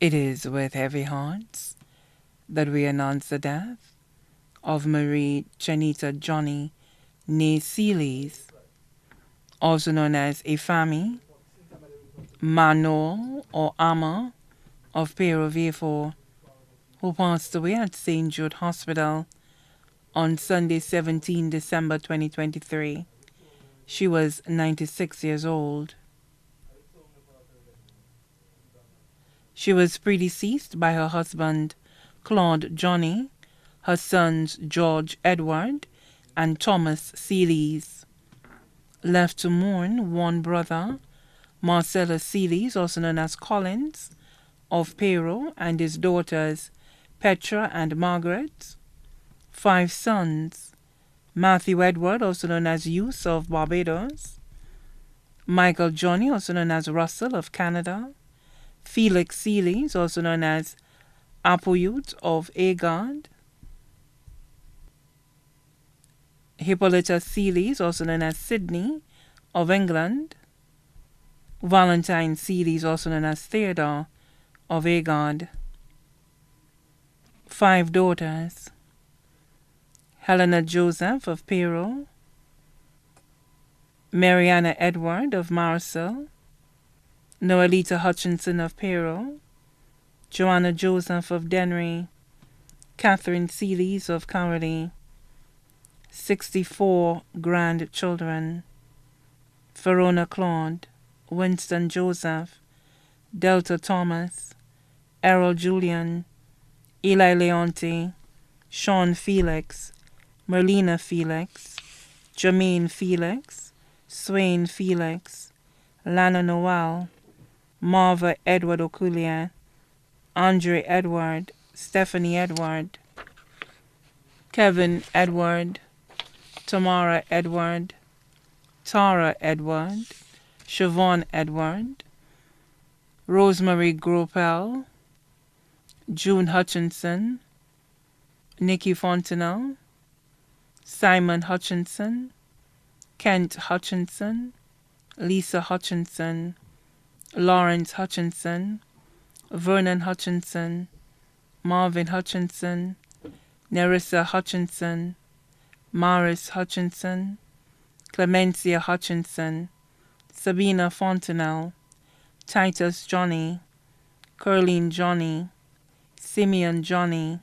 It is with heavy hearts that we announce the death of Marie Genita Johnny née Sealys, also known as Ifami, Manor or Ama of Pero Viejo, who passed away at St. Jude Hospital on Sunday, 17 December 2023. She was 96 years old. She was predeceased by her husband, Claude Johnny, her sons George Edward and Thomas Sealys. Left to mourn one brother, Marcellus Sealys, also known as Collins, of Pero, and his daughters Petra and Margaret. 5 sons, Matthew Edward, also known as Hughes of Barbados, Michael Johnny, also known as Russell of Canada, Felix Sealys, also known as Apoyut of Agard, Hippolyta Sealys, also known as Sydney of England, Valentine Sealys, also known as Theodore of Agard. 5 daughters, Helena Joseph of Pero, Mariana Edward of Marcel, Noelita Hutchinson of Pero, Joanna Joseph of Dennery, Catherine Sealys of Cowley. 64 grandchildren, Verona Claude, Winston Joseph, Delta Thomas, Errol Julian, Eli Leonte, Sean Felix, Merlina Felix, Jermaine Felix, Swain Felix, Lana Noel, Marva Edward Okulia, Andre Edward, Stephanie Edward, Kevin Edward, Tamara Edward, Tara Edward, Siobhan Edward, Rosemary Gropel, June Hutchinson, Nikki Fontenelle, Simon Hutchinson, Kent Hutchinson, Lisa Hutchinson, Lawrence Hutchinson, Vernon Hutchinson, Marvin Hutchinson, Nerissa Hutchinson, Maris Hutchinson, Clemencia Hutchinson, Sabina Fontenelle, Titus Johnny, Curleen Johnny, Simeon Johnny,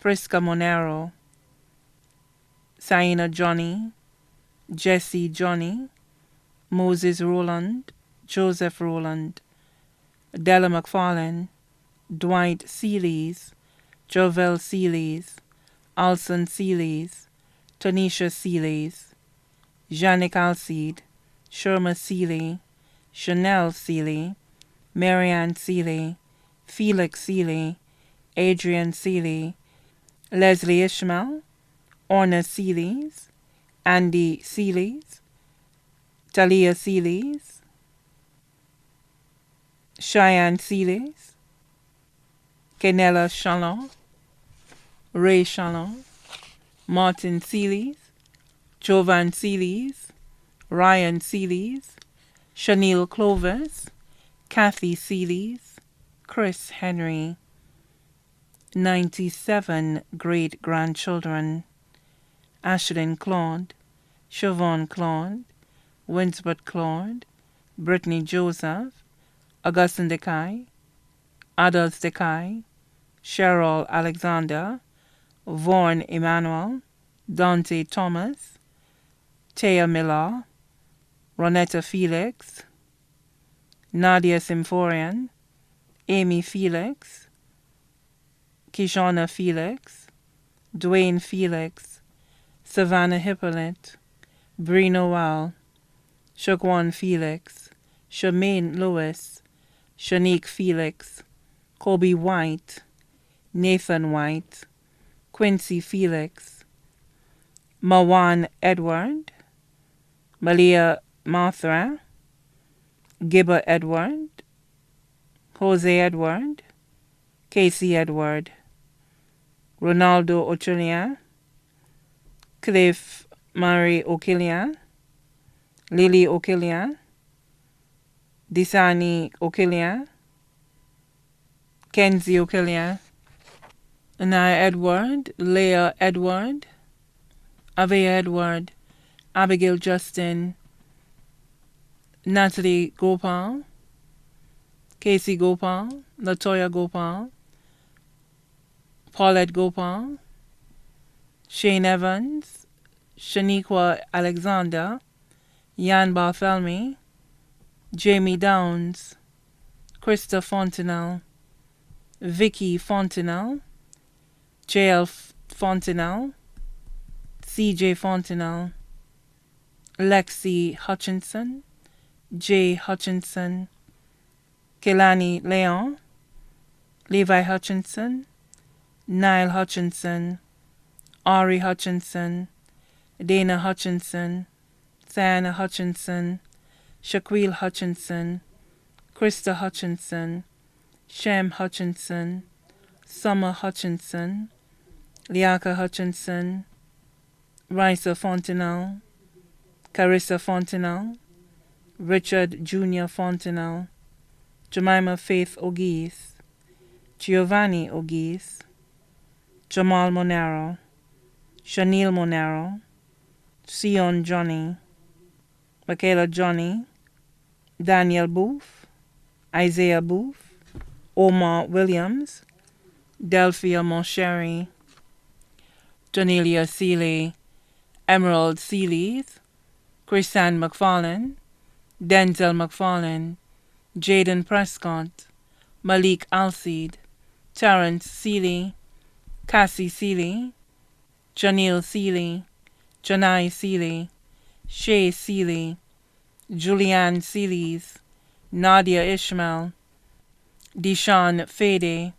Prisca Monero, Saina Johnny, Jesse Johnny, Moses Roland, Joseph Roland, Della McFarlane, Dwight Sealys, Jovel Sealys, Alson Sealys, Tanisha Sealys, Janik Alcide, Sherma Sealy, Chanel Sealy, Marianne Sealy, Felix Sealy, Adrian Sealy, Leslie Ishmael, Orna Sealys, Andy Sealys, Talia Sealys, Cheyenne Sealys, Kenella Chalon, Ray Chalon, Martin Sealys, Jovan Sealys, Ryan Sealys, Chanel Clovis, Kathy Sealys, Chris Henry. 97 great-grandchildren, Ashlyn Claude, Siobhan Claude, Winsbert Claude, Brittany Joseph, Augustine Dekai, Adolphe Dekai, Cheryl Alexander, Vaughn Emmanuel, Dante Thomas, Taya Miller, Ronetta Felix, Nadia Symphorian, Amy Felix, Kishana Felix, Dwayne Felix, Savannah Hippolyte, Bree Noel, Shaquan Felix, Shemaine Lewis, Shanique Felix, Kobe White, Nathan White, Quincy Felix, Mawan Edward, Malia Marthra, Gibber Edward, Jose Edward, Casey Edward, Ronaldo Ochulia, Cliff Marie Okilia, Lily Okilia, Disani Okilia, Kenzie O'Killian, Anaya Edward, Leah Edward, Avea Edward, Abigail Justin, Natalie Gopal, Casey Gopal, Latoya Gopal, Paulette Gopal, Shane Evans, Shaniqua Alexander, Jan Barthelme, Jamie Downs, Krista Fontenelle, Vicky Fontenelle, J.L. Fontenelle, C.J. Fontenelle, Lexi Hutchinson, J. Hutchinson, Kelani Leon, Levi Hutchinson, Niall Hutchinson, Ari Hutchinson, Dana Hutchinson, Sienna Hutchinson, Shaquille Hutchinson, Krista Hutchinson, Shem Hutchinson, Summer Hutchinson, Liaka Hutchinson, Risa Fontenelle, Carissa Fontenelle, Richard Jr. Fontenelle, Jemima Faith O'Geese, Giovanni O'Geese, Jamal Monero, Shanil Monero, Sion Johnny, Michaela Johnny, Daniel Booth, Isaiah Booth, Omar Williams, Delphia Moncherry, Janelia Seeley, Emerald Sealys, Chrisanne McFarlane, Denzel McFarlane, Jaden Prescott, Malik Alcide, Terrence Seeley, Cassie Seeley, Janelle Seeley, Janai Seeley, Shay Seeley, Julianne Seelys, Nadia Ishmael, Deshaun Fede,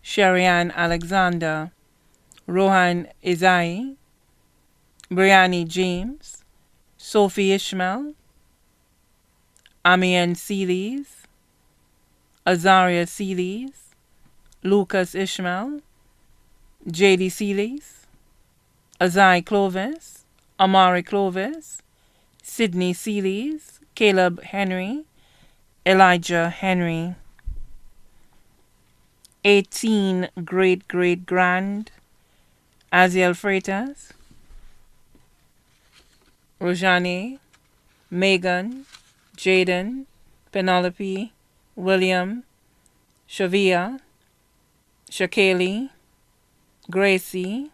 Sherianne Alexander, Rohan Izai, Brianni James, Sophie Ishmael, Amian Seelys, Azaria Seelys, Lucas Ishmael, J.D. Seelys, Azai Clovis, Amari Clovis, Sidney Seelys, Caleb Henry, Elijah Henry. 18 great-great-grand, Aziel Freitas, Rojani, Megan, Jaden, Penelope, William, Shavia, Shakeli, Gracie,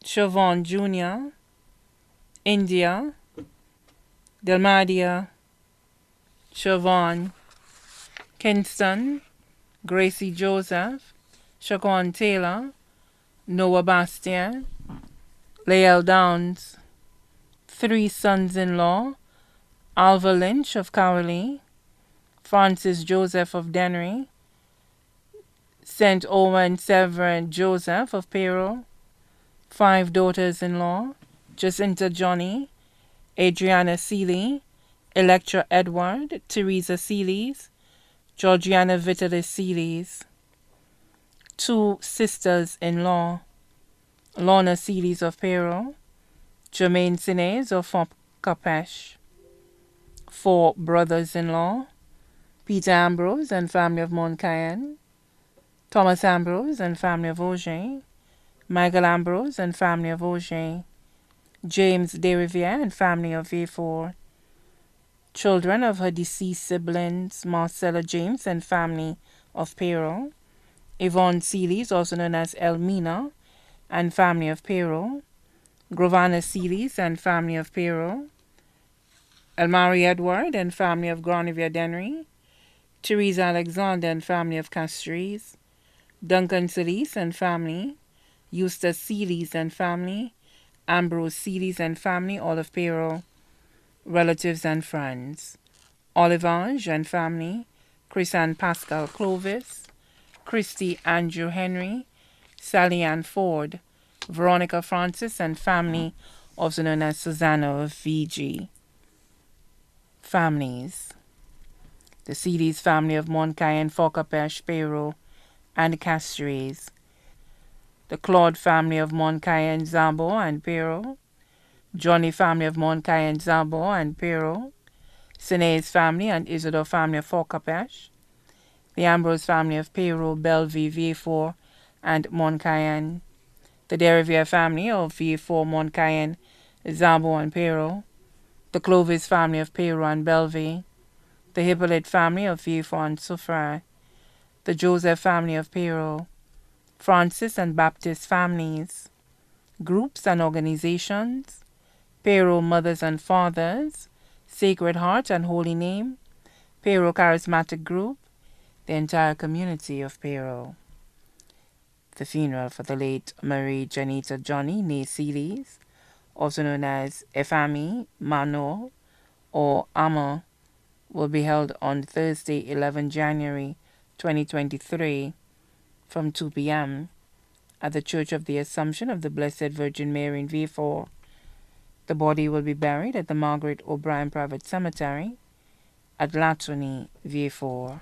Siobhan Jr., India, Delmadia, Siobhan, Kinston, Gracie Joseph, Shaquan Taylor, Noah Bastian, Lael Downs, 3 sons-in-law, Alva Lynch of Cowley, Francis Joseph of Dennery, St. Owen Severin Joseph of Pero, 5 daughters-in-law, Jacinta Johnny, Adriana Seeley, Electra Edward, Teresa Seelys, Georgiana Vitalis Seelys, 2 sisters-in-law, Lorna Seelys of Pero, Jermaine Sines of Fort Capesh, 4 brothers-in-law, Peter Ambrose and family of Montcayenne, Thomas Ambrose and family of Auger, Michael Ambrose and family of Auger, James Deriviere and family of Villefort, children of her deceased siblings, Marcella James and family of Pero, Yvonne Seelys, also known as Elmina, and family of Pero, Grovana Seelys and family of Pero, Elmari Edward and family of Granivier Dennery, Teresa Alexander and family of Castries, Duncan Seelys and family, Eustace Seelys and family, Ambrose Seelys and family, all of Pero, relatives and friends, Olivange and family, Chris and Pascal Clovis, Christy Andrew Henry, Sally Ann Ford, Veronica Francis and family, also known as Susanna of VG. Families: the Seelys family of Montcayenne, Fort-Capesh, Pero, and Castries, the Claude family of Montcayenne, Zambo, and Pero, Johnny family of Montcayenne, Zambo, and Pero, Sine's family and Isidore family of Fort-Capesh, The Ambrose family of Peru, Bellevue, Vieux-Fort, and Montcayenne. The Deriviere family of Vieux-Fort, Montcayenne, Zabo, and Peru. The Clovis family of Peru and Bellevue. The Hippolyte family of Vieux-Fort and Soufrière. The Joseph family of Peru. Francis and Baptist families. Groups and organizations. Peru Mothers and Fathers, Sacred Heart and Holy Name, Peru Charismatic Group, the entire community of Peru. The funeral for the late Marie Genita Johnny née Sealys, also known as Efami Mano or Ama, will be held on Thursday, 11 January 2023 from 2 p.m. at the Church of the Assumption of the Blessed Virgin Mary in Vieux-Fort. The body will be buried at the Margaret O'Brien Private Cemetery at Latony, Vieux-Fort.